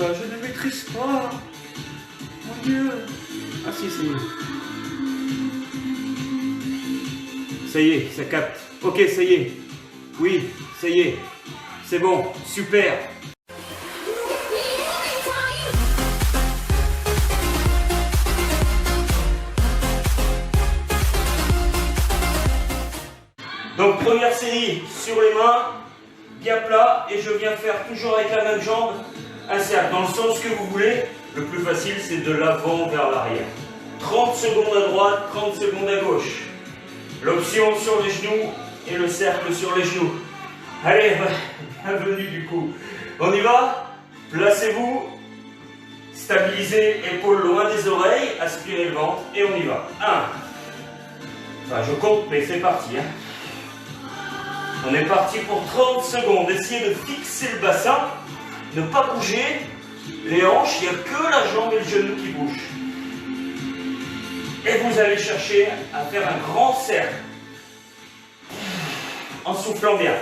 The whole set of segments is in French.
pas, je ne maîtrise pas. Mon Dieu. Ah si, ça y est. Ça y est, ça capte. Ok, ça y est. Oui, ça y est. C'est bon, super. Donc première série sur les mains, bien plat, et je viens faire toujours avec la même jambe un cercle, dans le sens que vous voulez. Le plus facile, c'est de l'avant vers l'arrière. 30 secondes à droite, 30 secondes à gauche. L'option sur les genoux et le cercle sur les genoux. Allez, bienvenue du coup. On y va? Placez-vous, stabilisez, épaules loin des oreilles, aspirez le ventre, et on y va. 1. Enfin, je compte, mais c'est parti. Hein. On est parti pour 30 secondes. Essayez de fixer le bassin, ne pas bouger les hanches, il n'y a que la jambe et le genou qui bougent. Et vous allez chercher à faire un grand cercle en soufflant bien.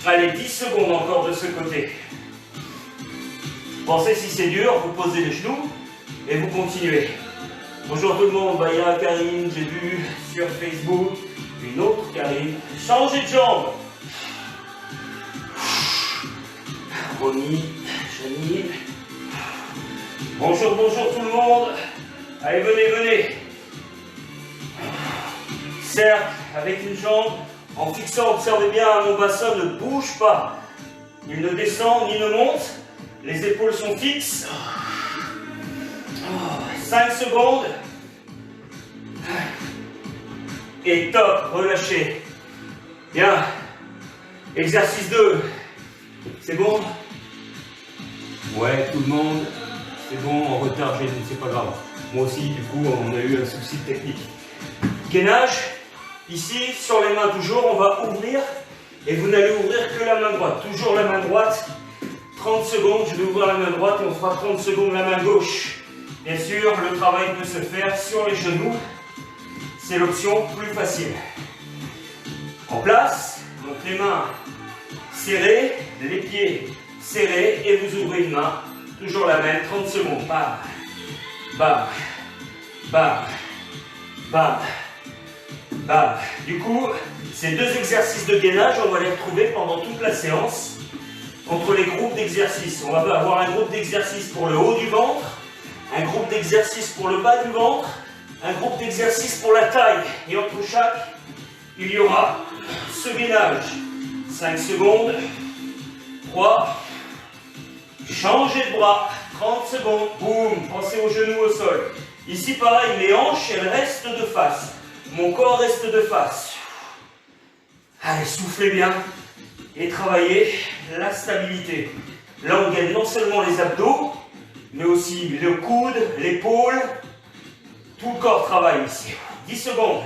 Allez, 10 secondes encore de ce côté. Pensez, si c'est dur, vous posez les genoux et vous continuez. Bonjour tout le monde, il y a Karine, j'ai vu sur Facebook. Une autre Karine. Changez de jambe. Ronnie, Janine. Bonjour, bonjour tout le monde. Allez, venez, venez. Cercle avec une jambe. En fixant, observez bien, mon bassin ne bouge pas. Il ne descend ni ne monte. Les épaules sont fixes. 5 secondes. Et top, relâchez. Bien. Exercice 2. C'est bon? Ouais, tout le monde. C'est bon, en retard, c'est pas grave. Moi aussi, du coup, on a eu un souci technique. Gainage. Ici, sur les mains toujours, on va ouvrir. Et vous n'allez ouvrir que la main droite. Toujours la main droite. 30 secondes, je vais ouvrir la main droite et on fera 30 secondes la main gauche. Bien sûr, le travail peut se faire sur les genoux. C'est l'option plus facile. En place, donc les mains serrées, les pieds serrés et vous ouvrez une main, toujours la même, 30 secondes. Bam, bam, bam, bam, bam. Du coup, ces deux exercices de gainage, on va les retrouver pendant toute la séance entre les groupes d'exercices. On va avoir un groupe d'exercices pour le haut du ventre, un groupe d'exercices pour le bas du ventre, un groupe d'exercices pour la taille. Et entre chaque, il y aura ce gainage. 5 secondes. 3. Changez de bras. 30 secondes. Boum. Pensez aux genoux au sol. Ici, pareil, mes hanches, elles restent de face. Mon corps reste de face. Allez, soufflez bien. Et travaillez la stabilité. Là, on gagne non seulement les abdos, mais aussi le coude, l'épaule. Tout le corps travaille ici. 10 secondes.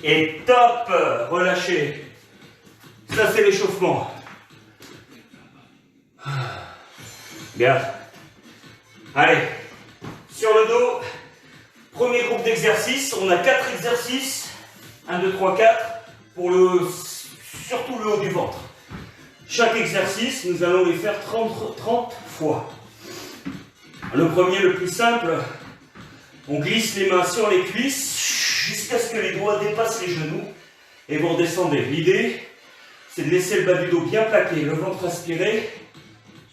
Et top. Relâchez. Ça, c'est l'échauffement. Bien. Allez. Sur le dos. Premier groupe d'exercices. On a 4 exercices. 1, 2, 3, 4. Pour surtout le haut du ventre. Chaque exercice, nous allons les faire 30 fois. Le premier, le plus simple, on glisse les mains sur les cuisses jusqu'à ce que les doigts dépassent les genoux et vous redescendez. L'idée, c'est de laisser le bas du dos bien plaqué, le ventre aspiré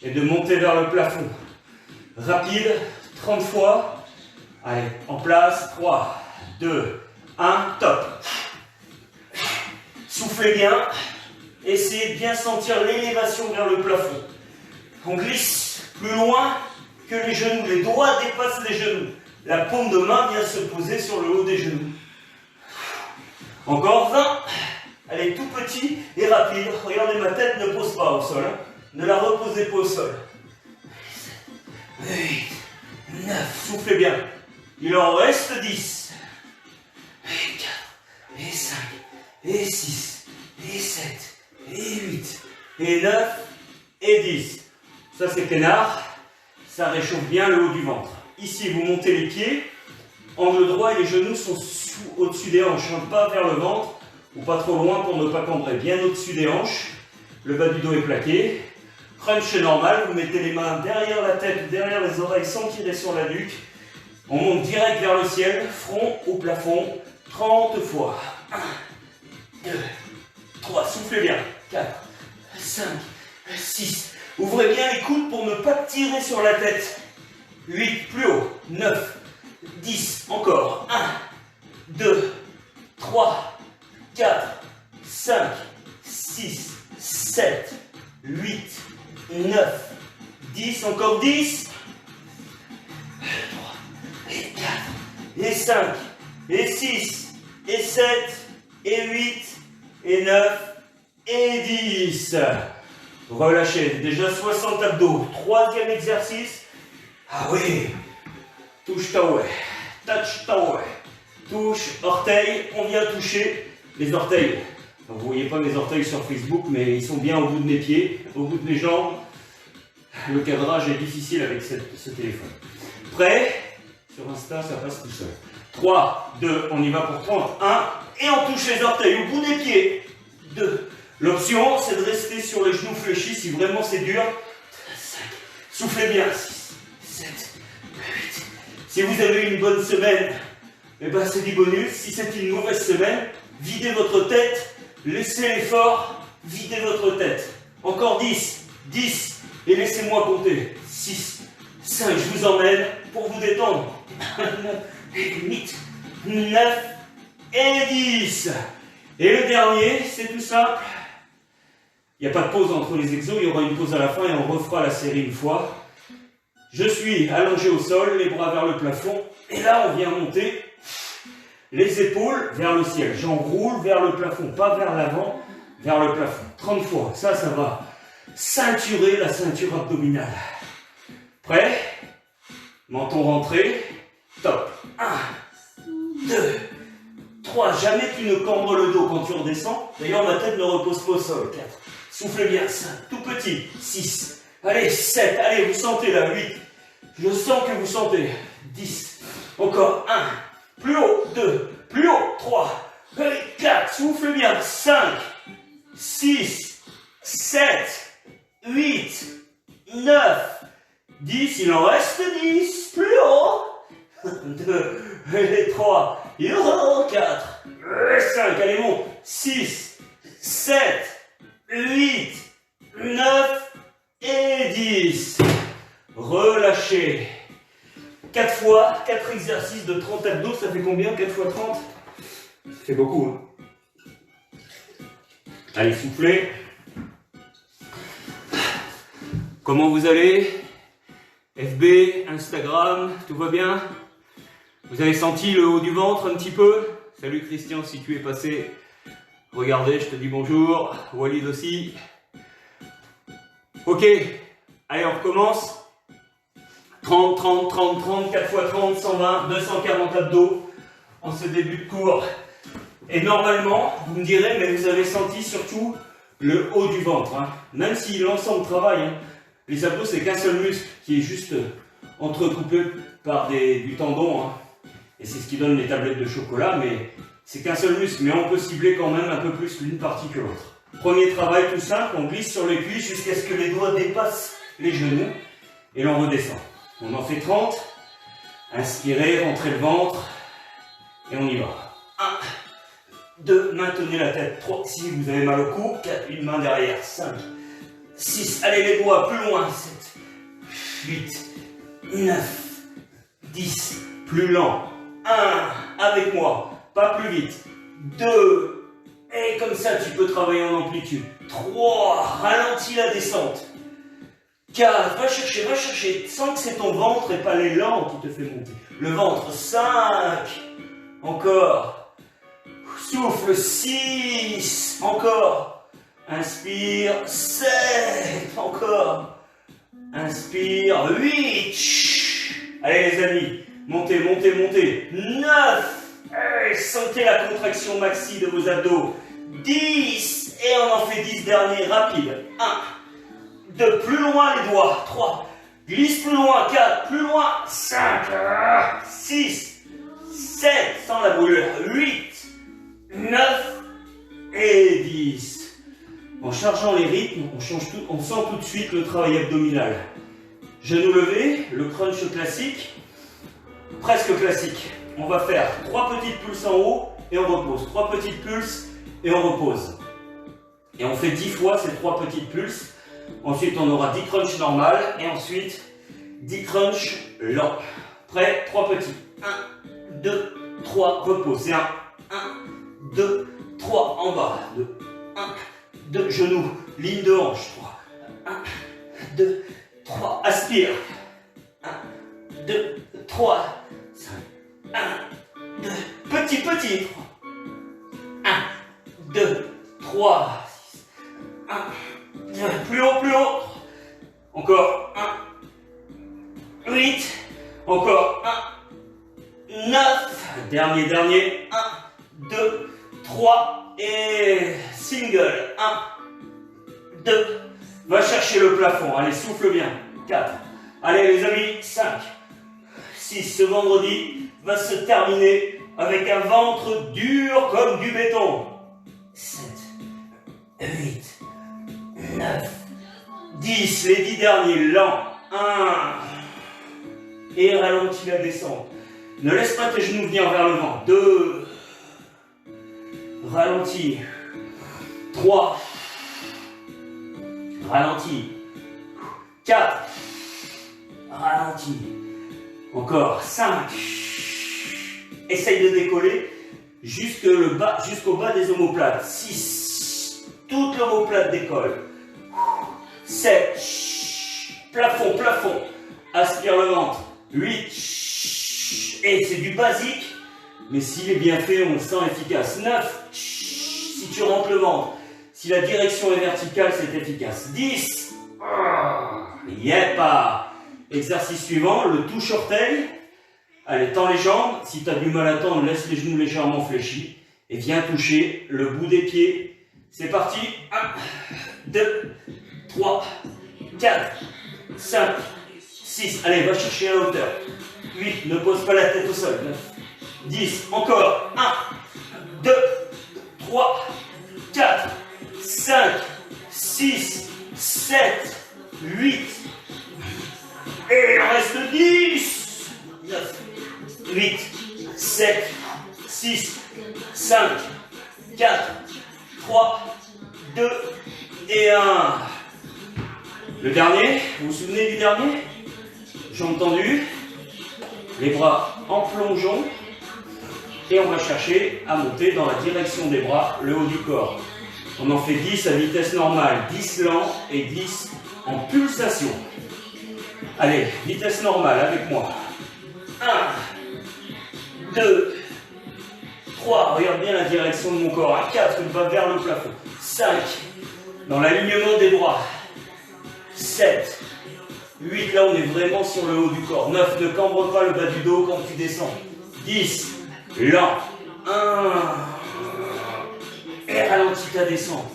et de monter vers le plafond. Rapide, 30 fois. Allez, en place, 3, 2, 1, top. Soufflez bien. Essayez de bien sentir l'élévation vers le plafond. On glisse plus loin que les genoux. Les doigts dépassent les genoux. La paume de main vient se poser sur le haut des genoux. Encore 20. Allez, tout petit et rapide. Regardez, ma tête ne pose pas au sol. Hein. Ne la reposez pas au sol. 8, 9. Soufflez bien. Il en reste 10. Et 4, et 5, et 6, et 7. Et 8, et 9, et 10. Ça, c'est peinard. Ça réchauffe bien le haut du ventre. Ici, vous montez les pieds. Angle droit et les genoux sont au-dessus des hanches, hein, pas vers le ventre, ou pas trop loin pour ne pas cambrer, bien au-dessus des hanches. Le bas du dos est plaqué. Crunch normal, vous mettez les mains derrière la tête ou derrière les oreilles sans tirer sur la nuque. On monte direct vers le ciel, front au plafond, 30 fois. 1, 2, 3, soufflez bien. 4, 5, 6. Ouvrez bien les coudes pour ne pas tirer sur la tête. 8, plus haut. 9, 10, encore. 1, 2, 3, 4, 5, 6, 7, 8, 9, 10, encore 10. 3, et 4, et 5, et 6, et 7, et 8, et 9, et 10. Relâchez, déjà 60 abdos. Troisième exercice. Ah oui, touche taoué, touch taoué, touche orteil. On vient toucher les orteils. Vous ne voyez pas mes orteils sur Facebook, mais ils sont bien au bout de mes pieds, au bout de mes jambes. Le cadrage est difficile avec ce téléphone. Prêt? Sur Insta, ça passe tout seul. 3, 2, on y va pour 30. 1, et on touche les orteils au bout des pieds. 2. L'option, c'est de rester sur les genoux fléchis si vraiment c'est dur. 5. Soufflez bien. 6, 7, 8. Si vous avez une bonne semaine, eh ben c'est du bonus. Si c'est une mauvaise semaine, videz votre tête. Laissez l'effort. Videz votre tête. Encore 10. 10. Et laissez-moi compter. 6, 5. Je vous emmène pour vous détendre. 8, 9 et 10. Et le dernier, c'est tout simple. Il n'y a pas de pause entre les exos, il y aura une pause à la fin et on refera la série une fois. Je suis allongé au sol, les bras vers le plafond. Et là, on vient monter les épaules vers le ciel. J'enroule vers le plafond, pas vers l'avant, vers le plafond. 30 fois. Ça va ceinturer la ceinture abdominale. Prêt? Menton rentré. Top. 1, 2, 3. Jamais tu ne cambres le dos quand tu redescends. D'ailleurs, ma tête ne repose pas au sol. 4. Soufflez bien. 5. Tout petit. 6. Allez, 7. Allez, vous sentez là. 8. Je sens que vous sentez. 10. Encore. 1. Plus haut. 2. Plus haut. 3. Allez, 4. Soufflez bien. 5. 6. 7. 8. 9. 10. Il en reste 10. Plus haut. 2, et 3, et 4, et 5, allez bon, 6, 7, 8, 9 et 10. Relâchez. 4 fois, 4 exercices de 30 abdos, ça fait combien 4 fois 30? Ça fait beaucoup. Hein. Allez, soufflez. Comment vous allez? FB, Instagram, tout va bien? Vous avez senti le haut du ventre un petit peu? Salut Christian, si tu es passé. Regardez, je te dis bonjour. Walid aussi. Ok, allez, on recommence. 30, 30, 30, 30, 4 x 30, 120, 240 abdos en ce début de cours. Et normalement, vous me direz, mais vous avez senti surtout le haut du ventre. Hein. Même si l'ensemble travaille, hein. Les abdos, c'est qu'un seul muscle qui est juste entrecoupé par du tendon. Hein. Et c'est ce qui donne les tablettes de chocolat, mais c'est qu'un seul muscle. Mais on peut cibler quand même un peu plus l'une partie que l'autre. Premier travail tout simple, on glisse sur les cuisses jusqu'à ce que les doigts dépassent les genoux. Et l'on redescend. On en fait 30. Inspirez, rentrez le ventre. Et on y va. 1, 2, maintenez la tête. 3, si vous avez mal au cou. 4, une main derrière. 5, 6, allez les doigts plus loin. 7, 8, 9, 10, plus lent. 1, avec moi, pas plus vite. 2, et comme ça tu peux travailler en amplitude. 3, ralentis la descente. 4, va chercher. Sens que c'est ton ventre et pas l'élan qui te fait monter. Le ventre, 5, encore. Souffle, 6, encore. Inspire, 7, encore. Inspire, 8. Allez les amis, montez. 9. Allez, sentez la contraction maxi de vos abdos. 10. Et on en fait 10 derniers, rapide. 1. 2, plus loin les doigts. 3. Glisse plus loin. 4. Plus loin. 5. 6. 7, sans la brûlure, 8, 9 et 10. En chargeant les rythmes, on sent tout de suite le travail abdominal. Genou levé, le crunch classique, presque classique. On va faire 3 petites pulses en haut et on repose. 3 petites pulses et on repose. Et on fait 10 fois ces 3 petites pulses. Ensuite, on aura 10 crunchs normales et ensuite 10 crunchs lents. Prêt? 3 petits. 1, 2, 3, repos. C'est 1, 2, 3, en bas. 2, 1, 2, genoux, ligne de hanche. 3, 1, 2, 3, aspire. 1, 2, 3, 5, 1, 2, petit, 3. 1, 2, 3, 6, 1, 2, plus haut. Encore 1, 8, encore 1, 9, dernier, 1, 2, 3 et single, 1, 2, va chercher le plafond, allez souffle bien, 4, allez les amis, 5, 6, ce vendredi va se terminer avec un ventre dur comme du béton, 7, 8, 9, 10, les 10 derniers, lents, 1, et ralentis la descente. Ne laisse pas tes genoux venir vers le vent. 2, ralentis. 3, ralentis. 4, ralentis. Encore 5. Essaye de décoller jusqu'au bas des omoplates. 6, toute l'omoplate décolle. 7, plafond, aspire le ventre. 8, et c'est du basique, mais s'il est bien fait, on le sent efficace. 9, si tu rentres le ventre, si la direction est verticale, c'est efficace. 10, yepa. Exercice suivant, le touche-orteil. Allez, tends les jambes. Si tu as du mal à tendre, laisse les genoux légèrement fléchis et viens toucher le bout des pieds. C'est parti. 1, 2, 3, 4, 5, 6. Allez, va chercher la hauteur. 8, ne pose pas la tête au sol. 9, 10, encore. 1, 2, 3, 4, 5, 6, 7, 8. Et il en reste 10. 9, 8, 7, 6, 5, 4, 3, 2 et 1. Le dernier, vous vous souvenez du dernier? Jambes tendues, les bras en plongeon, et on va chercher à monter dans la direction des bras, le haut du corps. On en fait 10 à vitesse normale, 10 lent et 10 en pulsation. Allez, vitesse normale avec moi. 1, 2, 3, regarde bien la direction de mon corps. 4, il va vers le plafond. 5, dans l'alignement des bras. 7, 8, là on est vraiment sur le haut du corps. 9, ne cambre pas le bas du dos quand tu descends. 10, lent. 1, et ralentis ta descente.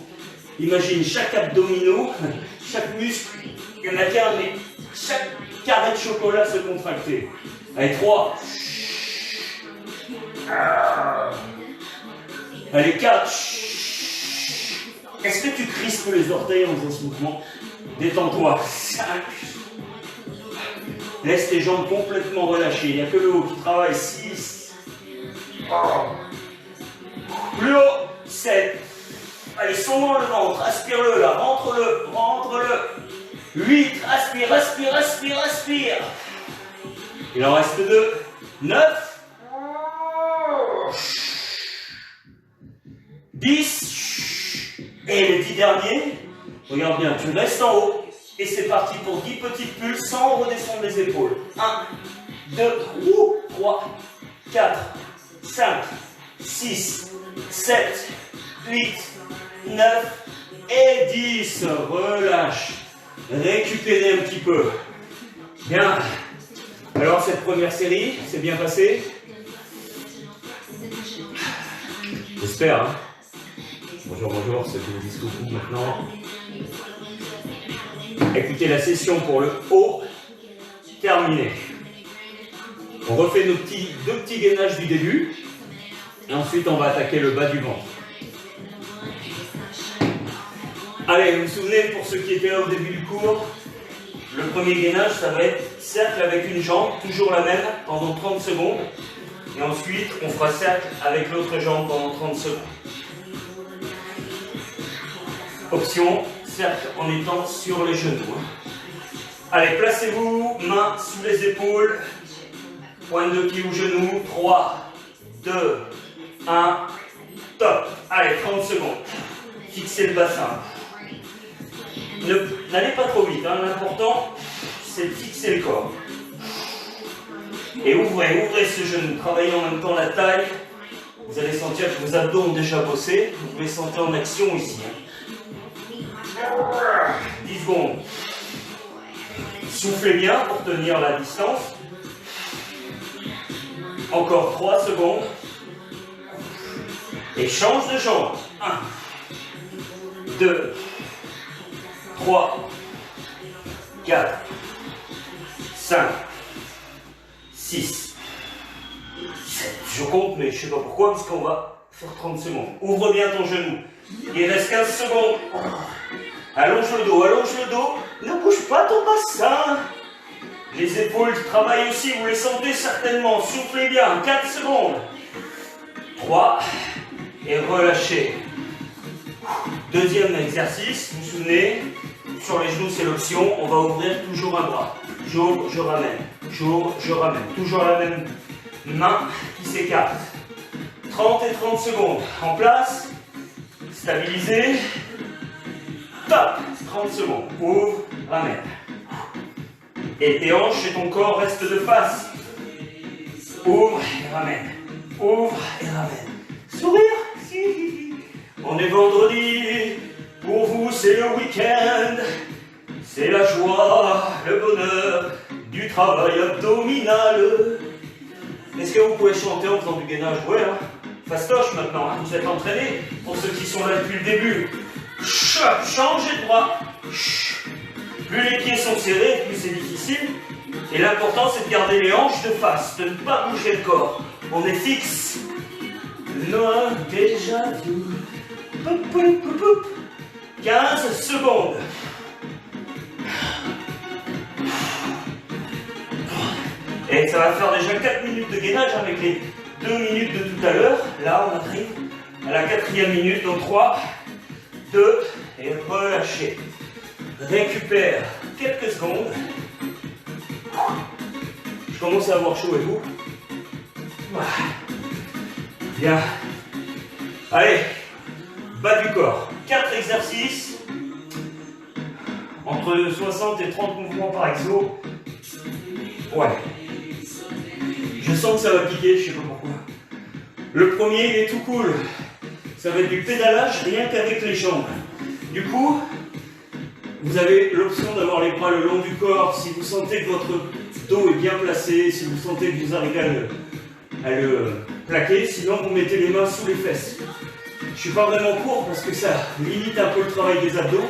Imagine chaque abdominaux, chaque muscle, il n'y en a qu'un, mais chaque carré de chocolat se contracter. Allez, 3. Allez, 4. Est-ce que tu crispes les orteils en faisant ce mouvement? Détends-toi. 5. Laisse tes jambes complètement relâchées. Il n'y a que le haut qui travaille. 6. Plus haut. 7. Allez, sonne le ventre. Aspire-le là. Rentre-le. Rentre-le. 8. Aspire, aspire, aspire, aspire. Il en reste 2. 9. 10. Et les 10 derniers. Regarde bien, tu restes en haut. Et c'est parti pour 10 petites pulses sans redescendre les épaules. 1, 2, 3, 4, 5, 6, 7, 8, 9 et 10. Relâche. Récupérez un petit peu. Bien. Alors cette première série, c'est bien passé? J'espère. Hein. Bonjour, bonjour, c'est le discours maintenant. Écoutez la session pour le haut terminée. On refait nos deux petits gainages du début. Et ensuite, on va attaquer le bas du ventre. Allez, vous vous souvenez, pour ceux qui étaient là au début du cours, le premier gainage, ça va être cercle avec une jambe, toujours la même, pendant 30 secondes. Et ensuite, on fera cercle avec l'autre jambe pendant 30 secondes. Option, cercle en étant sur les genoux. Allez, placez-vous, mains sous les épaules, pointe de pied ou genou. 3, 2, 1, top. Allez, 30 secondes. Fixez le bassin. N'allez pas trop vite, hein. L'important, c'est de fixer le corps. Et ouvrez ce genou. Travaillez en même temps la taille. Vous allez sentir que vos abdos ont déjà bossé. Vous pouvez sentir en action ici. 10 secondes. Soufflez bien pour tenir la distance. Encore 3 secondes. Et change de jambe. 1, 2, 3, 4, 5, 6, 7. Je compte, mais je ne sais pas pourquoi, parce qu'on va faire 30 secondes. Ouvre bien ton genou. Il reste 15 secondes. Allonge le dos, allonge le dos. Ne bouge pas ton bassin. Les épaules travaillent aussi, vous les sentez certainement. Soufflez bien, 4 secondes. 3. Et relâchez. Deuxième exercice, vous vous souvenez, sur les genoux c'est l'option, on va ouvrir toujours un bras. J'ouvre, je ramène. J'ouvre, je ramène. Toujours la même main qui s'écarte. 30 et 30 secondes. En place. Stabilisé. Top. 30 secondes. Ouvre, ramène. Et tes hanches et ton corps restent de face. Ouvre et ramène. Ouvre et ramène. Sourire. On est vendredi. Pour vous, c'est le week-end. C'est la joie, le bonheur du travail abdominal. Est-ce que vous pouvez chanter en faisant du gainage? Ouais, hein. Fastoche maintenant, hein. Vous êtes entraînés. Pour ceux qui sont là depuis le début. Changez de bras. Plus les pieds sont serrés, plus c'est difficile. Et l'important, c'est de garder les hanches de face, de ne pas bouger le corps. On est fixe. Non, déjà vu. 15 secondes. Et ça va faire déjà 4 minutes de gainage avec les 2 minutes de tout à l'heure. Là, on arrive à la 4e minute. Donc 3, 2, et relâchez. Récupère quelques secondes. Je commence à avoir chaud et vous. Bien. Allez, bas du corps. 4 exercices. Entre 60 et 30 mouvements par exo. Ouais. Je sens que ça va piquer, je sais pas pourquoi. Le premier, il est tout cool. Ça va être du pédalage rien qu'avec les jambes. Du coup, vous avez l'option d'avoir les bras le long du corps. Si vous sentez que votre dos est bien placé, si vous sentez que vous arrivez à le plaquer, sinon vous mettez les mains sous les fesses. Je suis pas vraiment court parce que ça limite un peu le travail des abdos,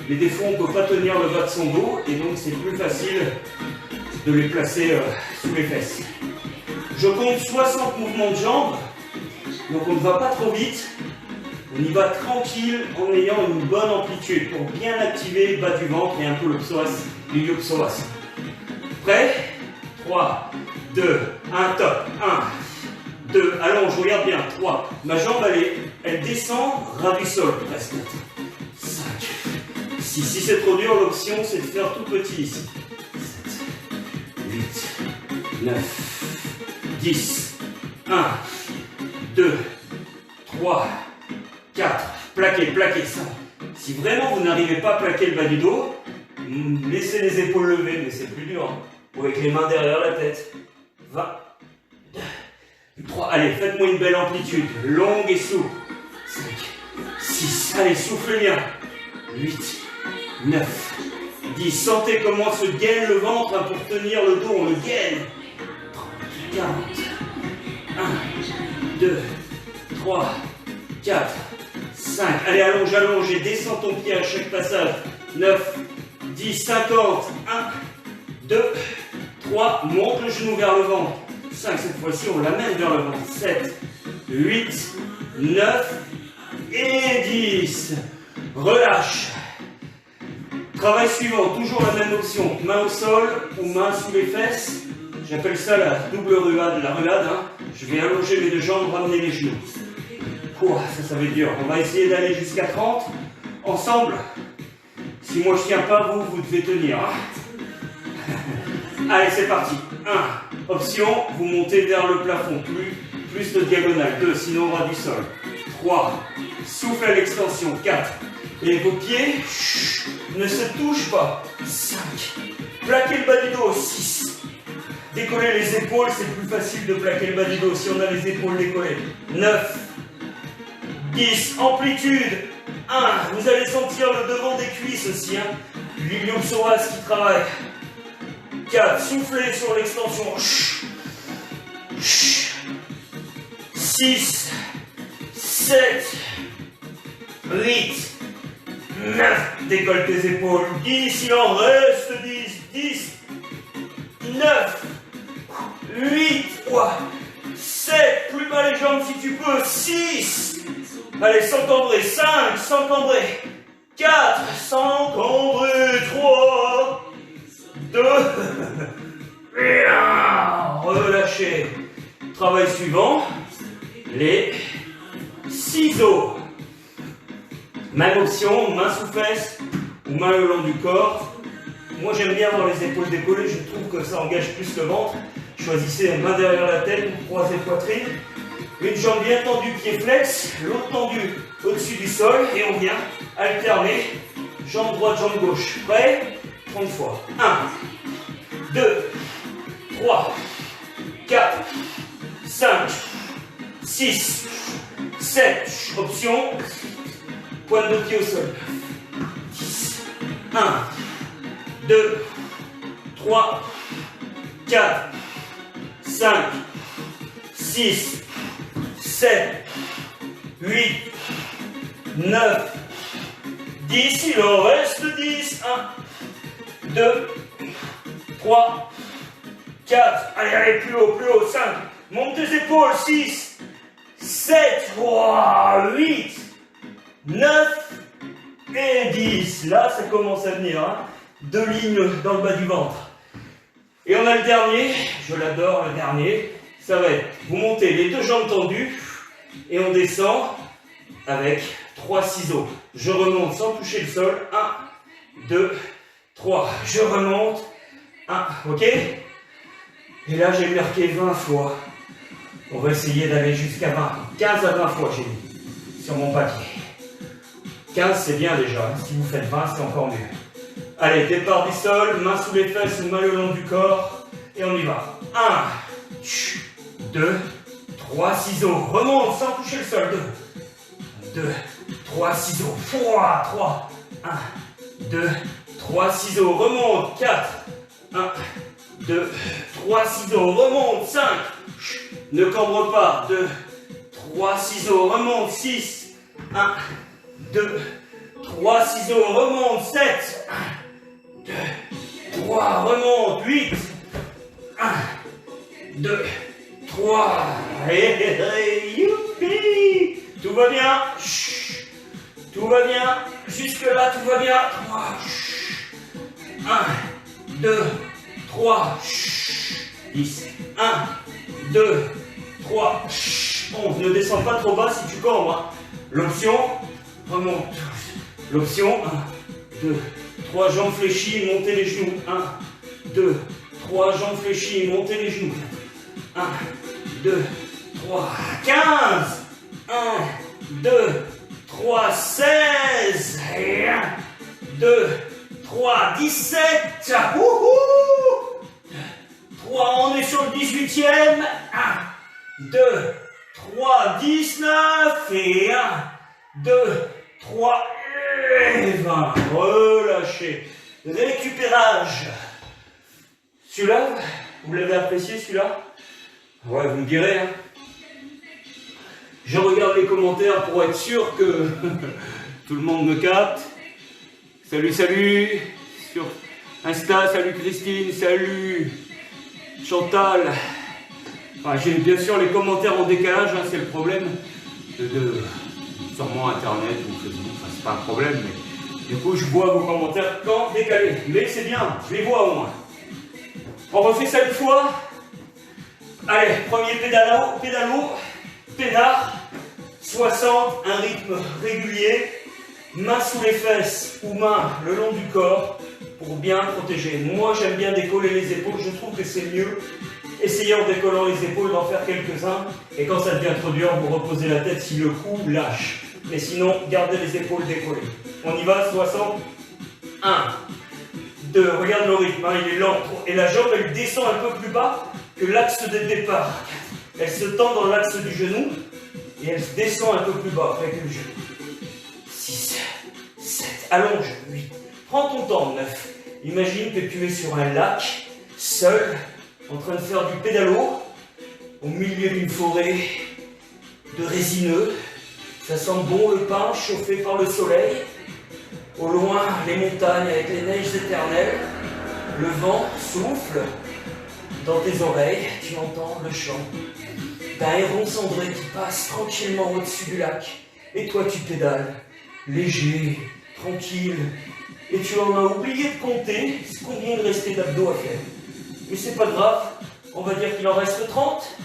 mais des fois on ne peut pas tenir le bas de son dos et donc c'est plus facile de les placer sous les fesses. Je compte 60 mouvements de jambes, donc on ne va pas trop vite. On y va tranquille en ayant une bonne amplitude pour bien activer le bas du ventre et un peu le psoas, l'iliopsoas. Prêt? 3, 2, 1, top. 1, 2, allonge, regarde bien. 3, ma jambe elle descend ras du sol presque. 5, 6, si c'est trop dur, l'option c'est de faire tout petit ici. 7, 8, 9, 10, 1, 2, 3, 4, plaquez, 5. Si vraiment vous n'arrivez pas à plaquer le bas du dos, laissez les épaules levées, mais c'est plus dur. Hein. Ou avec les mains derrière la tête. 20, 3, allez, faites-moi une belle amplitude, longue et souple. 5, 6, allez, soufflez bien. 8, 9, 10, sentez comment se gaine le ventre hein, pour tenir le dos, on le gaine. 30, 40, 1, 2, 3, 4, 5, allez, allonge et descends ton pied à chaque passage. 9, 10, 50, 1, 2, 3, monte le genou vers le ventre. 5 cette fois-ci, on l'amène vers le ventre. 7, 8, 9 et 10. Relâche. Travail suivant, toujours la même option. Main au sol ou main sous les fesses. J'appelle ça la double ruade. La ruade, hein. Je vais allonger mes deux jambes, ramener les genoux. Ouah, ça va être dur. On va essayer d'aller jusqu'à 30. Ensemble. Si moi je tiens pas, vous devez tenir. Hein. Allez, c'est parti. 1. Option, vous montez vers le plafond. Plus de diagonale. 2. Sinon, on aura du sol. 3. Souffle à l'extension. 4. Et vos pieds ne se touchent pas. 5. Plaquez le bas du dos. 6. Décoller les épaules, c'est plus facile de plaquer le bas du dos si on a les épaules décollées. 9. 10. Amplitude. 1. Vous allez sentir le devant des cuisses aussi. Hein. L'iliopsoas qui travaille. 4. Soufflez sur l'extension. 6. 7. 8. 9. Décolle tes épaules. 10. Il en reste 10. 10. 9. 8. 7. Plus bas les jambes si tu peux. 6. Allez, sans cambrer. 5. Sans cambrer. 4. Sans cambrer. 3. 2. Et 1. Relâchez. Travail suivant. Les ciseaux. Même option, main sous fesse ou main le long du corps. Moi j'aime bien avoir les épaules décollées, je trouve que ça engage plus le ventre. Choisissez main derrière la tête, croisez poitrine. Une jambe bien tendue, pied flex, l'autre tendue au-dessus du sol. Et on vient alterner, jambe droite, jambe gauche. Prêt? 30 fois. 1, 2, 3, 4, 5, 6, 7. Option. Pointe de pied au sol. 10. 1, 2, 3, 4, 5, 6, 7, 8, 9, 10. Il en reste 10. 1, 2, 3, 4. Allez, allez, plus haut, plus haut. 5. Monte tes épaules. 6, 7, 8. 9 et 10. Là, ça commence à venir. Hein. 2 lignes dans le bas du ventre. Et on a le dernier. Je l'adore, le dernier. Ça va être, vous montez les deux jambes tendues et on descend avec 3 ciseaux. Je remonte sans toucher le sol. 1, 2, 3. Je remonte. 1, ok? Et là, j'ai marqué 20 fois. On va essayer d'aller jusqu'à 20. 15 à 20 fois, j'ai mis sur mon papier. 15, c'est bien déjà. Si vous faites 20, c'est encore mieux. Allez, départ du sol, main sous les fesses ou main le long du corps. Et on y va. 1, 2, 3, ciseaux. Remonte sans toucher le sol. 2, 3, ciseaux. 3, 1, 2, 3, ciseaux. Remonte. 4, 1, 2, 3, ciseaux. Remonte. 5, ne cambre pas. 2, 3, ciseaux. Remonte. 6, 1, 2, 3, ciseaux, remonte, 7, 1, 2, 3, remonte, 8, 1, 2, 3, youpi, tout va bien, tout va bien, jusque là tout va bien, 3, 1, 2, 3, 10, 1, 2, 3, 11, ne descends pas trop bas si tu cambres, hein. L'option, remonte. L'option, 1, 2, 3 jambes fléchies, montez les genoux. 1, 2, 3 jambes fléchies, montez les genoux. 1, 2, 3, 15. 1, 2, 3, 16. Et 1, 2, 3, 17. Wouhou! 3, on est sur le 18e. 1, 2, 3, 19. Et 1, 2, 3 et 20. Relâchez. Récupérage. Celui-là, vous l'avez apprécié celui-là? Ouais, vous me direz. Hein. Je regarde les commentaires pour être sûr que tout le monde me capte. Salut, salut. Sur Insta, salut Christine, salut Chantal. Enfin, j'ai bien sûr les commentaires en décalage, hein, c'est le problème de sûrement Internet ou Facebook, enfin, c'est pas un problème, mais du coup je vois vos commentaires quand décalés. Mais c'est bien, je les vois au moins. On refait ça une fois. Allez, premier pédalo, pédard, 60, un rythme régulier, main sous les fesses ou main le long du corps pour bien protéger. Moi j'aime bien décoller les épaules, je trouve que c'est mieux. Essayez en décollant les épaules d'en faire quelques-uns et quand ça devient trop dur, vous reposez la tête si le cou lâche. Mais sinon, gardez les épaules décollées. On y va, 60, 1, 2, regarde le rythme, hein, il est lent. Et la jambe, elle descend un peu plus bas que l'axe de départ. Elle se tend dans l'axe du genou et elle descend un peu plus bas avec le genou. 6, 7, allonge, 8. Prends ton temps, 9. Imagine que tu es sur un lac, seul, en train de faire du pédalo, au milieu d'une forêt de résineux. Ça sent bon le pain chauffé par le soleil. Au loin, les montagnes avec les neiges éternelles. Le vent souffle dans tes oreilles. Tu entends le chant d'un héron cendré qui passe tranquillement au-dessus du lac. Et toi, tu pédales, léger, tranquille. Et tu en as oublié de compter combien il restait d'abdos à faire. Mais c'est pas grave, on va dire qu'il en reste 30.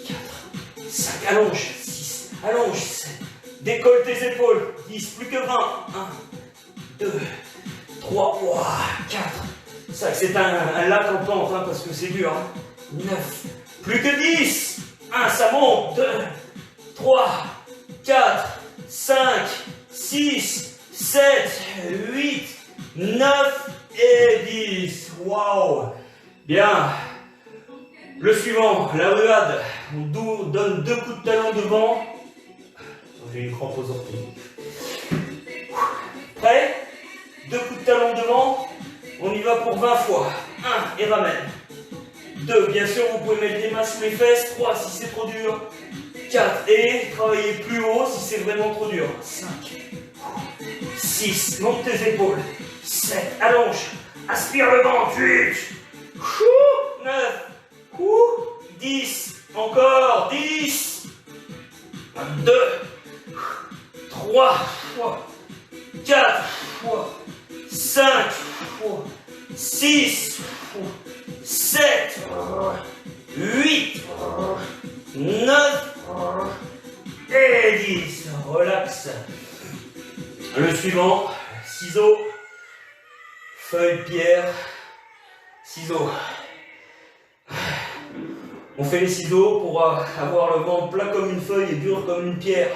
4, 5, allonge, 6, allonge, 7. Décolle tes épaules, 10, plus que 20. 1, 2, 3, 4, 5. C'est un lac en pente, hein, parce que c'est dur. Hein. 9, plus que 10. 1, ça monte. 2, 3, 4, 5, 6, 7, 8, 9 et 10. Waouh! Bien. Le suivant, la ruade. On donne 2 coups de talon devant. J'ai une crampe aux orteils. Prêt? 2 coups de talon devant. On y va pour 20 fois. 1 et ramène. 2, bien sûr, vous pouvez mettre les mains sous les fesses. 3 si c'est trop dur. 4 et travaillez plus haut si c'est vraiment trop dur. 5, 6, monte tes épaules. 7, allonge. Aspire le ventre. 8, 9, 10, encore 10, 2, 3, 4, 5, 6, 7, 8, 9 et 10. Relax. Le suivant, ciseaux, feuille, pierre, ciseaux. On fait les ciseaux pour avoir le ventre plat comme une feuille et dur comme une pierre.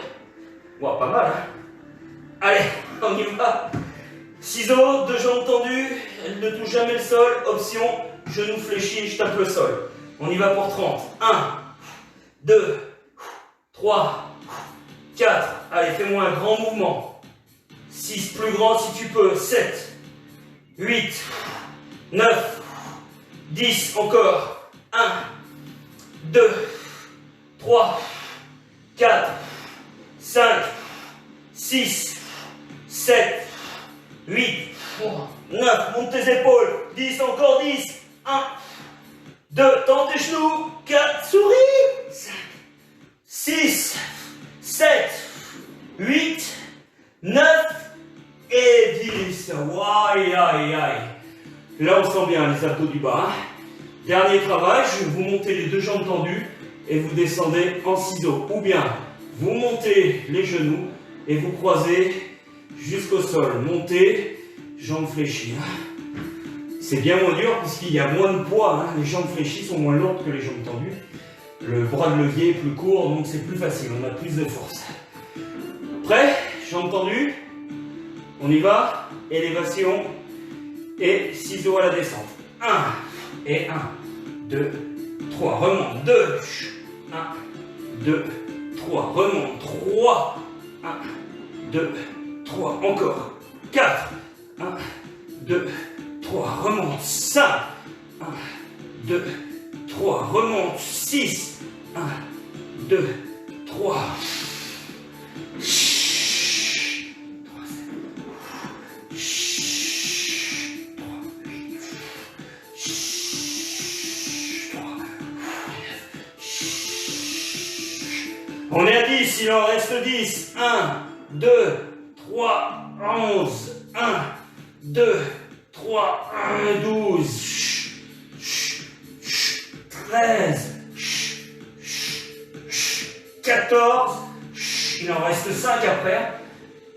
Wow, pas mal, hein? Allez, on y va. Ciseaux, 2 jambes tendues, elles ne touchent jamais le sol. Option, genou fléchi, je tape le sol. On y va pour 30. 1, 2, 3, 4. Allez, fais-moi un grand mouvement. 6, plus grand si tu peux. 7, 8, 9, 10, encore. 1, 2, 3, 4, 5, 6, 7, 8, 9, monte tes épaules. 10, encore 10. 1, 2, tends tes genoux. 4, souris. 5, 6, 7, 8, 9 et 10. Aïe, aïe, aïe. Là, on sent bien les abdos du bas. Hein. Dernier travail, vous montez les 2 jambes tendues et vous descendez en ciseaux. Ou bien, vous montez les genoux et vous croisez jusqu'au sol. Montez, jambes fléchies. C'est bien moins dur puisqu'il y a moins de poids. Hein. Les jambes fléchies sont moins lourdes que les jambes tendues. Le bras de levier est plus court, donc c'est plus facile. On a plus de force. Prêt? Jambes tendues. On y va. Élévation et ciseaux à la descente. 1 et 1, 2, 3. Remonte. 2. 1, 2, 3. Remonte. 3. 1, 2, 3. Encore. 4. 1, 2, 3. Remonte. 5. 1, 2, 3. Remonte. 6. 1, 2, 3. On est à 10, il en reste 10. 1, 2, 3, 11. 1, 2, 3, 1, 12. 13. 14. Il en reste 5 après.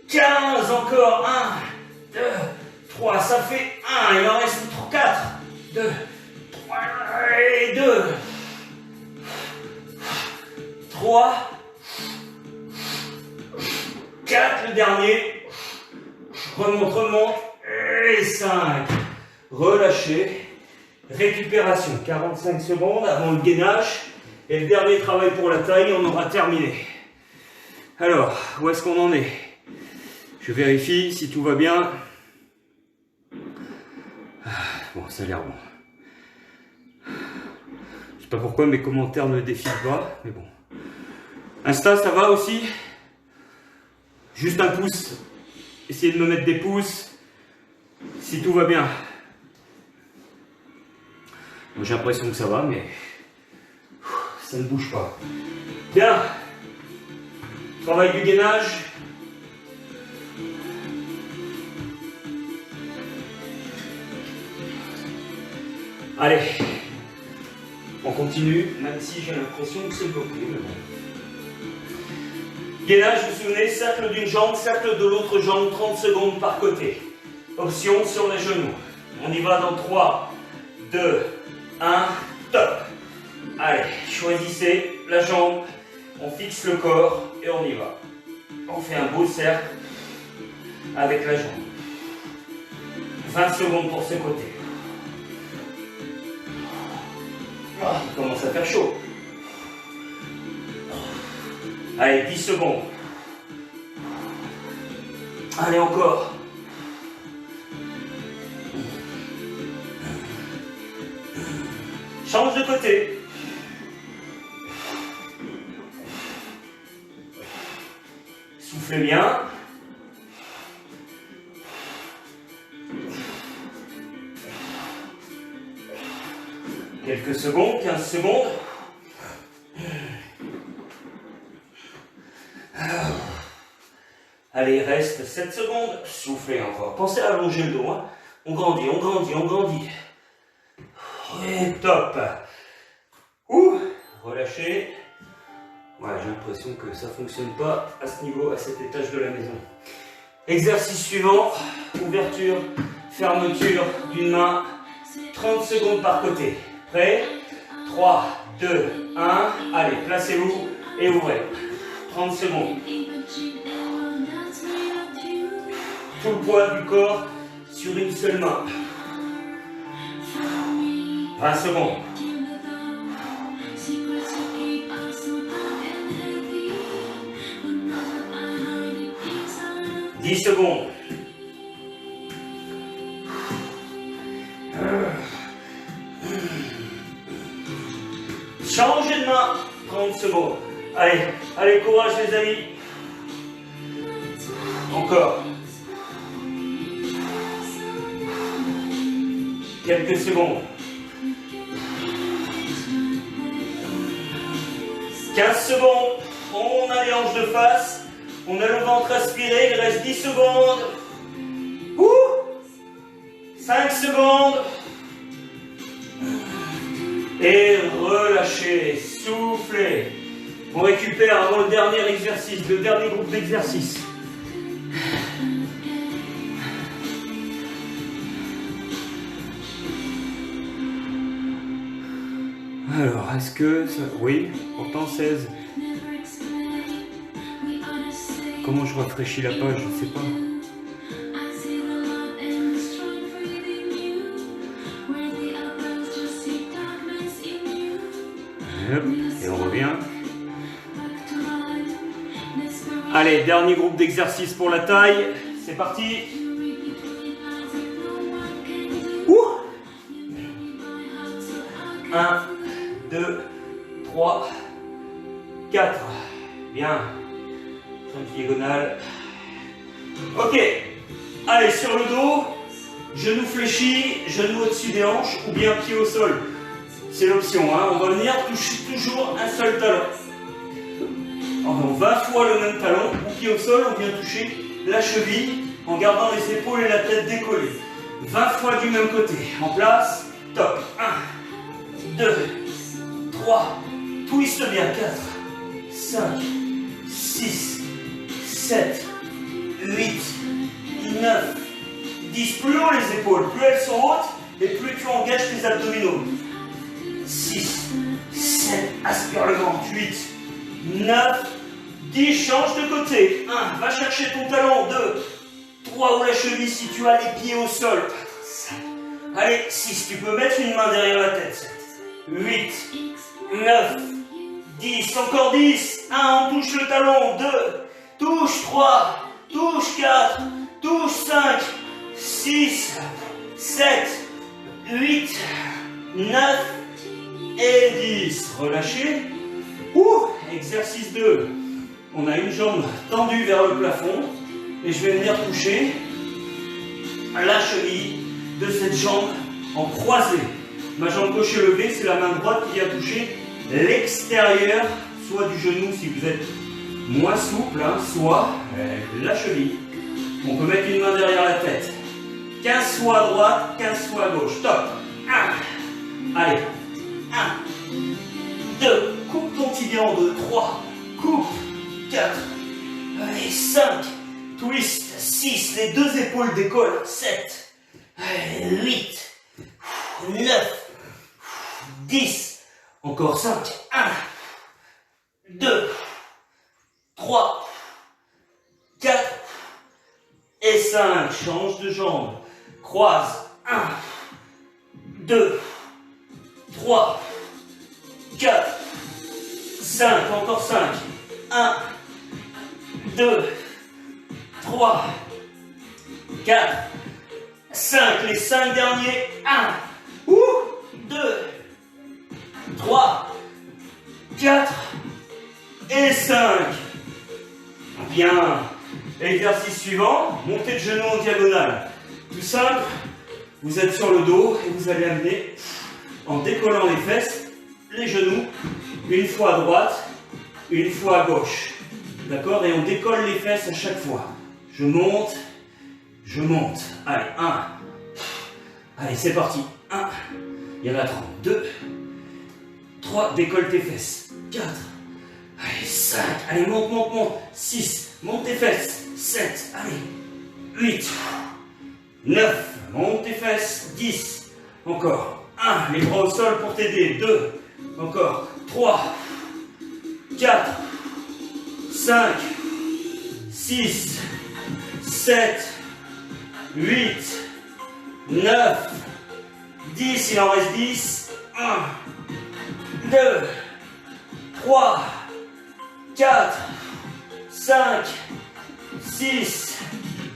15 encore. 1, 2, 3. Ça fait 1. Il en reste 4. 2, 3 et 2. 3. 4, le dernier. Remonte. Et 5. Relâchez. Récupération. 45 secondes avant le gainage. Et le dernier travail pour la taille, on aura terminé. Alors, où est-ce qu'on en est? Je vérifie si tout va bien. Bon, ça a l'air bon. Je sais pas pourquoi mes commentaires ne défilent pas, mais bon. Insta, ça va aussi? Juste un pouce. Essayez de me mettre des pouces si tout va bien. J'ai l'impression que ça va, mais ça ne bouge pas. Bien. Travail du gainage. Allez. On continue, même si j'ai l'impression que c'est bloqué. Mais bon. Gainage, vous vous souvenez, cercle d'une jambe, cercle de l'autre jambe, 30 secondes par côté. Option sur les genoux. On y va dans 3, 2, 1, top. Allez, choisissez la jambe, on fixe le corps et on y va. On fait un beau cercle avec la jambe. 20 secondes pour ce côté. Oh, il commence à faire chaud. Allez, 10 secondes. Allez, encore. Change de côté. Soufflez bien. Quelques secondes, 15 secondes. Allez, il reste 7 secondes. Soufflez encore. Pensez à allonger le dos. Hein. On grandit, on grandit, on grandit. Et top. Ouh, relâchez. Ouais, j'ai l'impression que ça ne fonctionne pas à ce niveau, à cet étage de la maison. Exercice suivant. Ouverture, fermeture d'une main. 30 secondes par côté. Prêt? 3, 2, 1. Allez, placez-vous et ouvrez. 30 secondes. Tout le poids du corps sur une seule main. 20 secondes. 10 secondes. Changez de main. 30 secondes. Allez, allez, courage les amis. Encore. Quelques secondes. 15 secondes. On a les hanches de face. On a le ventre aspiré. Il reste 10 secondes. Ouh. 5 secondes. Et relâchez. Soufflez. On récupère avant le dernier exercice, le dernier groupe d'exercices. Alors, est-ce que ça... Oui, pourtant 16. Comment je rafraîchis la page, je ne sais pas. Hop, et on revient. Allez, dernier groupe d'exercices pour la taille. C'est parti. Ouh. 1, 2, 3, 4. Bien. Une diagonale. Ok. Allez, sur le dos. Genou fléchi, genou au-dessus des hanches ou bien pied au sol. C'est l'option. Hein. On va venir toucher toujours un seul talon. Pardon, 20 fois le même talon, ou pied au sol, on vient toucher la cheville en gardant les épaules et la tête décollées. 20 fois du même côté. En place, top. 1, 2, 3, twist bien. 4, 5, 6, 7, 8, 9, 10. Plus haut les épaules, plus elles sont hautes et plus tu engages tes abdominaux. 6, 7, aspire le ventre. 8, 9, 10, change de côté. 1, va chercher ton talon. 2, 3, ou la cheville si tu as les pieds au sol. 5, allez, 6, tu peux mettre une main derrière la tête. 7, 8, 9, 10, encore 10. 1, on touche le talon. 2, touche 3, touche 4, touche 5, 6, 7, 8, 9 et 10. Relâchez. Exercice 2. On a une jambe tendue vers le plafond et je vais venir toucher la cheville de cette jambe en croisée. Ma jambe gauche est levée, c'est la main droite qui vient toucher l'extérieur, soit du genou si vous êtes moins souple, hein, soit la cheville. On peut mettre une main derrière la tête. 15 fois à droite, 15 fois à gauche. Top. 1. Allez. 1. 2. Coupe ton tibia en deux. 3. Coupe. 4. Allez. 5. Twist. 6. Les deux épaules décollent. 7. 8. 9. 10. Encore 5. 1. 2. 3. 4. Et 5. Change de jambe. Croise. 1. 2. 3. 4. 5. Encore 5. 1. 2. 3. 4. 5. Les 5 derniers. 1. 2. 3. 4. Et 5. Bien. Exercice suivant. Montée de genoux en diagonale. Tout simple. Vous êtes sur le dos et vous allez amener en décollant les fesses, les genoux, une fois à droite, une fois à gauche. D'accord? Et on décolle les fesses à chaque fois. Je monte, je monte. Allez, 1. Allez, c'est parti. 1. Il y en a 30. 2. 3. Décolle tes fesses. 4. Allez, 5. Allez, monte, monte, monte. 6. Monte tes fesses. 7. Allez. 8. 9. Monte tes fesses. 10. Encore. 1. Les bras au sol pour t'aider. 2. Encore. 3. 4. 5. 6. 7. 8. 9. 10. Il en reste 10. 1. 2. 3. 4. 5. 6.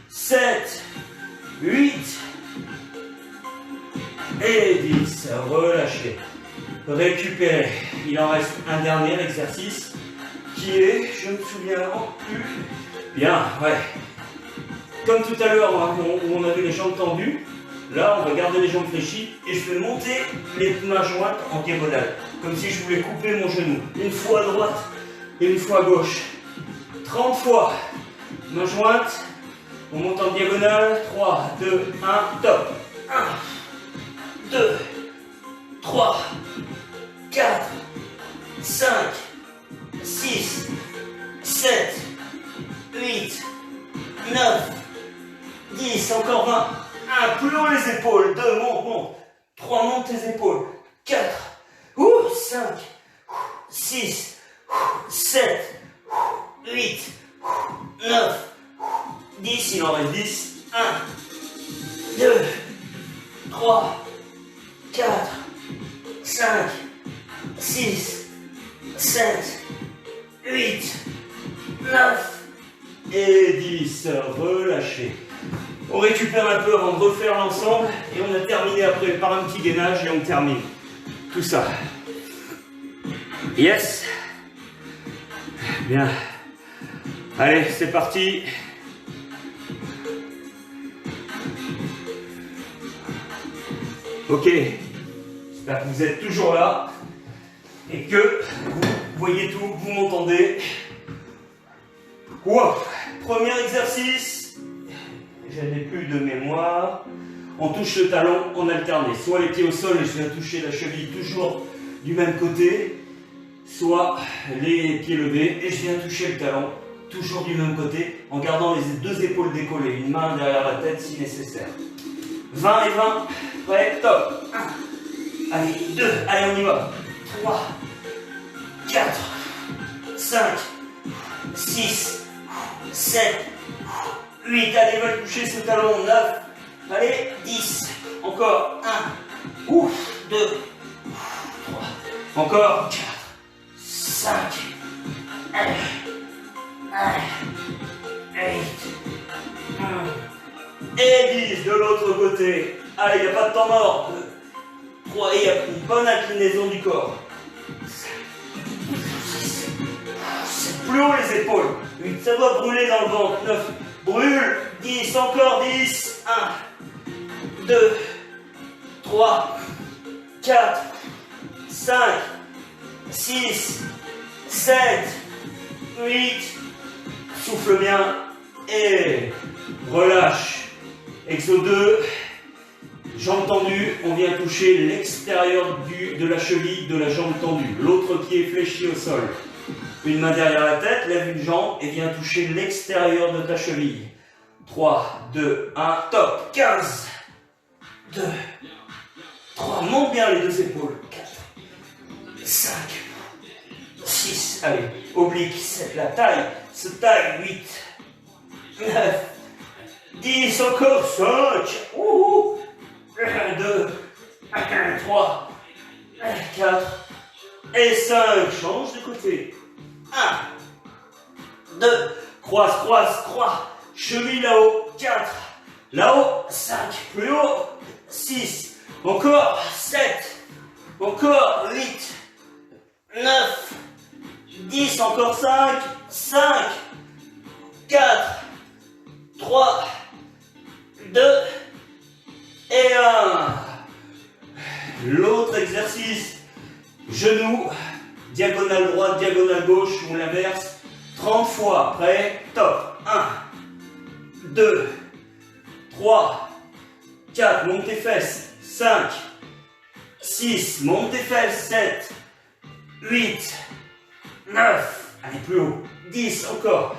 7. 8. Et 10. Relâchez. Récupérez. Il en reste un dernier exercice qui est, je me souviens plus. Bien, ouais. Comme tout à l'heure où on avait les jambes tendues, là on va garder les jambes fléchies et je vais monter les mains jointes en diagonale. Comme si je voulais couper mon genou. Une fois à droite et une fois à gauche. 30 fois. Mains jointes. On monte en diagonale. 3, 2, 1, top. 1, 2, 3, 4, 5, 6, 7, 8, 9, 10, encore 20. 1, plus haut les épaules. 2, monte, monte. 3, monte tes épaules. 4, 5, 6, 7, 8, 9, 10, il en reste 10. 1, 2, 3, 4, 5, 6, 7, 8, 9 et 10. Relâchez. On récupère un peu avant de refaire l'ensemble et on a terminé après par un petit gainage et on termine tout ça. Yes. Bien. Allez, c'est parti. Ok. J'espère que vous êtes toujours là et que vous voyez tout, vous m'entendez. Wow. Premier exercice, je n'ai plus de mémoire. On touche le talon en alterné. Soit les pieds au sol et je viens toucher la cheville toujours du même côté, soit les pieds levés et je viens toucher le talon toujours du même côté en gardant les deux épaules décollées, une main derrière la tête si nécessaire. 20 et 20, prêt, top. 1, allez, 2, allez on y va. 3, 4, 5, 6, 7, 8, allez, va toucher ce talon, 9, allez, 10, encore, 1, 2, 3, encore, 4, 5, 8, et 10, de l'autre côté, allez, il n'y a pas de temps mort, 3, et il y a une bonne inclinaison du corps, 7, plus haut les épaules, 8, ça doit brûler dans le ventre, 9, brûle, 10, encore 10, 1, 2, 3, 4, 5, 6, 7, 8, souffle bien et relâche. Exo 2, jambes tendues, on vient toucher l'extérieur de la cheville de la jambe tendue, l'autre pied fléchi au sol. Une main derrière la tête, lève une jambe et viens toucher l'extérieur de ta cheville. 3, 2, 1, top. 15, 2, 3, monte bien les deux épaules. 4, 5, 6, allez, oblique, 7, la taille, se taille, 8, 9, 10, encore 5, 2, 3, 4 et 5, change de côté. 1, 2, croise, croise, croise, cheville là-haut, 4, là-haut, 5, plus haut, 6, encore 7, encore 8, 9, 10, encore 5, 4, 3, 2 et 1. L'autre exercice, genoux, diagonale droite, diagonale gauche ou l'inverse, 30 fois, prêt, top. 1, 2, 3, 4, monte tes fesses, 5, 6, monte tes fesses, 7, 8, 9, allez plus haut, 10 encore,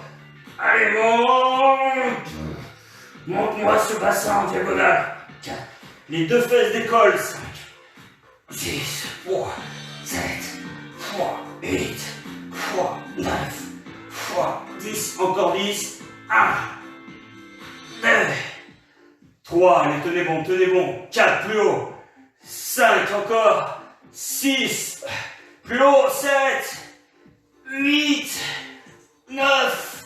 allez monte, monte-moi ce bassin en diagonale, 4, les deux fesses décollent, 5, 6, 3, 7, 3, 8, 3, 9, 3, 10, encore 10, 1, 2, 3, allez tenez bon, 4, plus haut, 5, encore, 6, plus haut, 7, 8, 9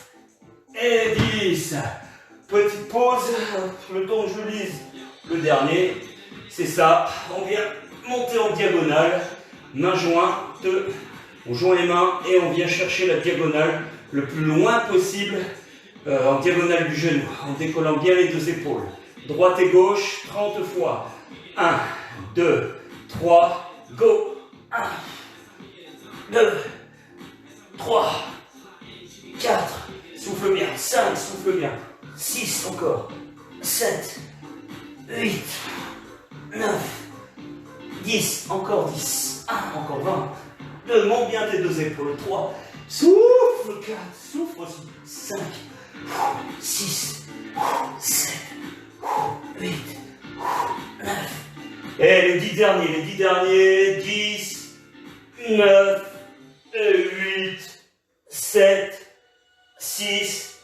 et 10. Petite pause, le temps que je lise le dernier, c'est ça, on vient monter en diagonale, main jointe, on joint les mains et on vient chercher la diagonale le plus loin possible en diagonale du genou, en décollant bien les deux épaules. Droite et gauche, 30 fois. 1, 2, 3, go. 1, 2, 3, 4, souffle bien, 5, souffle bien, 6 encore, 7, 8, 9, 10, encore 10, 1, encore 20, 2, monte bien tes deux épaules, 3, souffle, 4, souffle aussi, 5, 6, 7, 8, 9, et les 10 derniers, 10, 9, 8, 7, 6,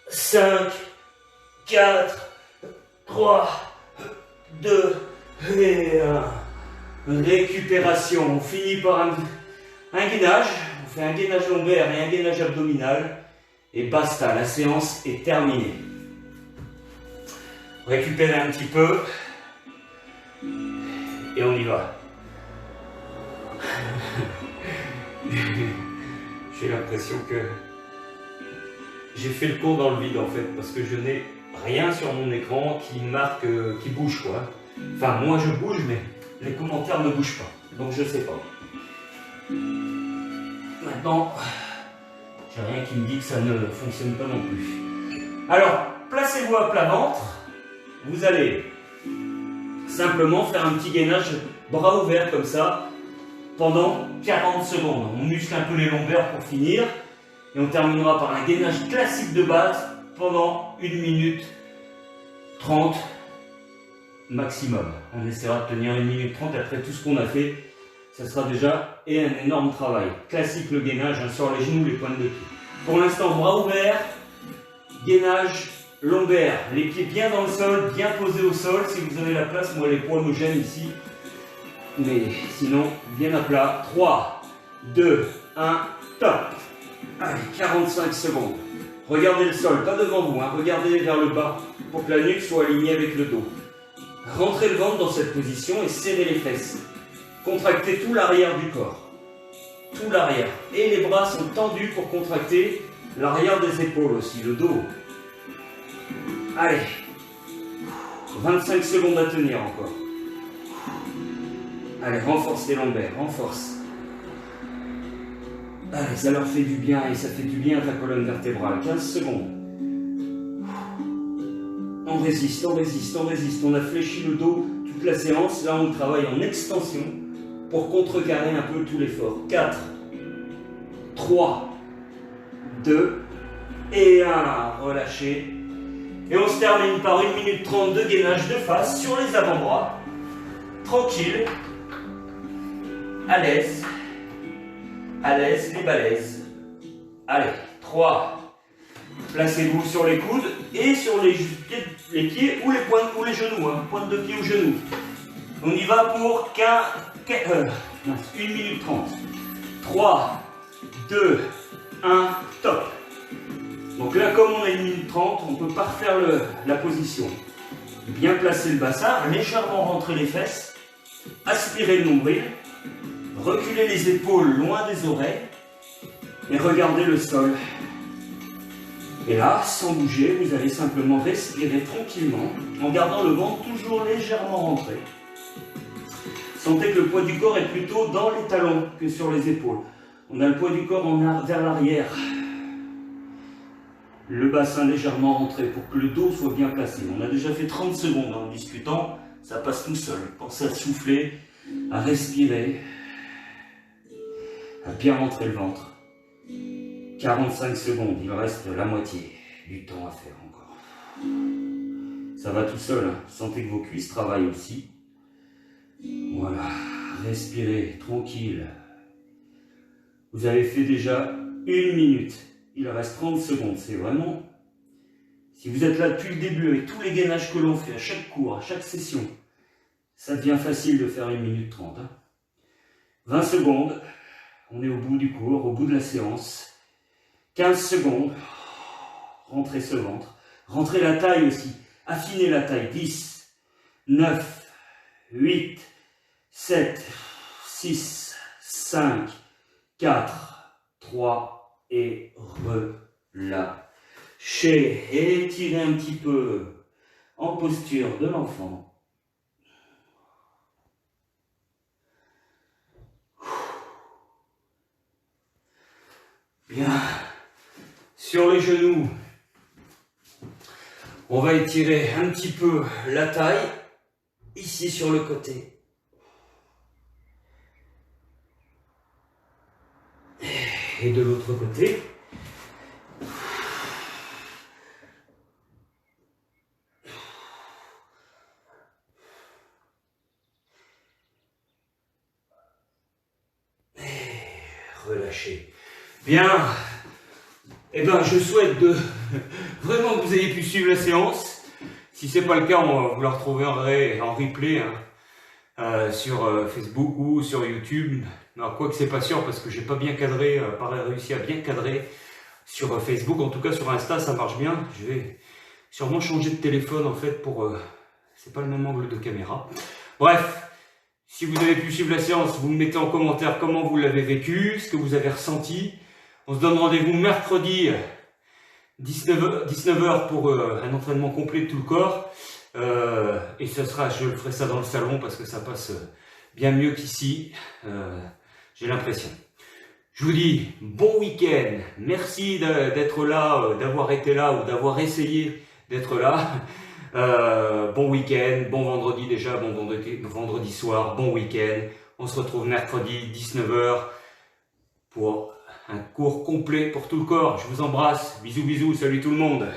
5, 4, 3, 2 et 1. Récupération. On finit par un gainage. On fait un gainage lombaire et un gainage abdominal. Et basta, la séance est terminée. Récupérez un petit peu. Et on y va. J'ai l'impression que j'ai fait le cours dans le vide en fait, parce que je n'ai rien sur mon écran qui marque, qui bouge quoi. Enfin, moi je bouge, mais les commentaires ne bougent pas, donc je sais pas. Maintenant, J'ai rien qui me dit que ça ne fonctionne pas non plus. Alors, placez-vous à plat ventre. Vous allez simplement faire un petit gainage bras ouverts comme ça pendant 40 secondes. On muscle un peu les lombaires pour finir. Et on terminera par un gainage classique de base pendant 1 minute 30 maximum. On essaiera de tenir 1 minute 30 après tout ce qu'on a fait. Ça sera déjà un énorme travail. Classique le gainage hein, sur les genoux, les pointes de pied. Pour l'instant, bras ouverts, gainage lombaire. Les pieds bien dans le sol, bien posés au sol. Si vous avez la place, moi les poids me gênent ici. Mais sinon, bien à plat. 3, 2, 1, top. Allez, 45 secondes. Regardez le sol, pas devant vous, hein. Regardez vers le bas pour que la nuque soit alignée avec le dos. Rentrez le ventre dans cette position et serrez les fesses. Contractez tout l'arrière du corps. Tout l'arrière. Et les bras sont tendus pour contracter l'arrière des épaules aussi, le dos. Allez. 25 secondes à tenir encore. Allez, renforce les lombaires, renforce. Allez, ça leur fait du bien et ça fait du bien à ta colonne vertébrale. 15 secondes. On résiste, on résiste, on résiste. On a fléchi le dos toute la séance. Là, on travaille en extension pour contrecarrer un peu tout l'effort. 4, 3, 2 et 1. Relâchez. Et on se termine par 1 minute 30 de gainage de face sur les avant-bras. Tranquille. À l'aise, les balaises. Allez, 3. Placez-vous sur les coudes et sur les pieds ou les pointes ou les genoux, hein, pointe de pied ou genoux. On y va pour 1 minute 30. 3, 2, 1, top. Donc là, comme on a 1 minute 30, on ne peut pas refaire la position. Bien placer le bassin, légèrement rentrer les fesses, aspirer le nombril. Reculez les épaules loin des oreilles et regardez le sol. Et là, sans bouger, vous allez simplement respirer tranquillement en gardant le ventre toujours légèrement rentré. Sentez que le poids du corps est plutôt dans les talons que sur les épaules. On a le poids du corps vers l'arrière. Le bassin légèrement rentré pour que le dos soit bien placé. On a déjà fait 30 secondes en discutant, ça passe tout seul. Pensez à souffler, à respirer. À bien rentrer le ventre. 45 secondes, il reste la moitié du temps à faire encore. Ça va tout seul, hein. Sentez que vos cuisses travaillent aussi. Voilà, respirez, tranquille. Vous avez fait déjà 1 minute, il reste 30 secondes, c'est vraiment... Si vous êtes là depuis le début avec tous les gainages que l'on fait à chaque cours, à chaque session, ça devient facile de faire 1 minute 30. Hein. 20 secondes. On est au bout du cours, au bout de la séance. 15 secondes. Rentrez ce ventre. Rentrez la taille aussi. Affinez la taille. 10, 9, 8, 7, 6, 5, 4, 3 et relâchez. Et étirez un petit peu en posture de l'enfant. Bien, sur les genoux, on va étirer un petit peu la taille, ici sur le côté. Et de l'autre côté. Et relâchez. Bien, eh ben, je souhaite vraiment que vous ayez pu suivre la séance. Si ce n'est pas le cas, vous la retrouverez en replay hein, sur Facebook ou sur YouTube. Alors, quoi que c'est pas sûr parce que j'ai pas bien cadré, pas réussi à bien cadrer sur Facebook. En tout cas, sur Insta, ça marche bien. Je vais sûrement changer de téléphone en fait pour... c'est pas le même angle de caméra. Bref. Si vous avez pu suivre la séance, vous me mettez en commentaire comment vous l'avez vécu, ce que vous avez ressenti. On se donne rendez-vous mercredi 19h pour un entraînement complet de tout le corps. Et je ferai ça dans le salon parce que ça passe bien mieux qu'ici. J'ai l'impression. Je vous dis bon week-end, merci d'être là, d'avoir été là ou d'avoir essayé d'être là. Bon week-end, bon vendredi déjà, bon vendredi soir, bon week-end. On se retrouve mercredi 19h pour un cours complet pour tout le corps. Je vous embrasse, bisous bisous, salut tout le monde.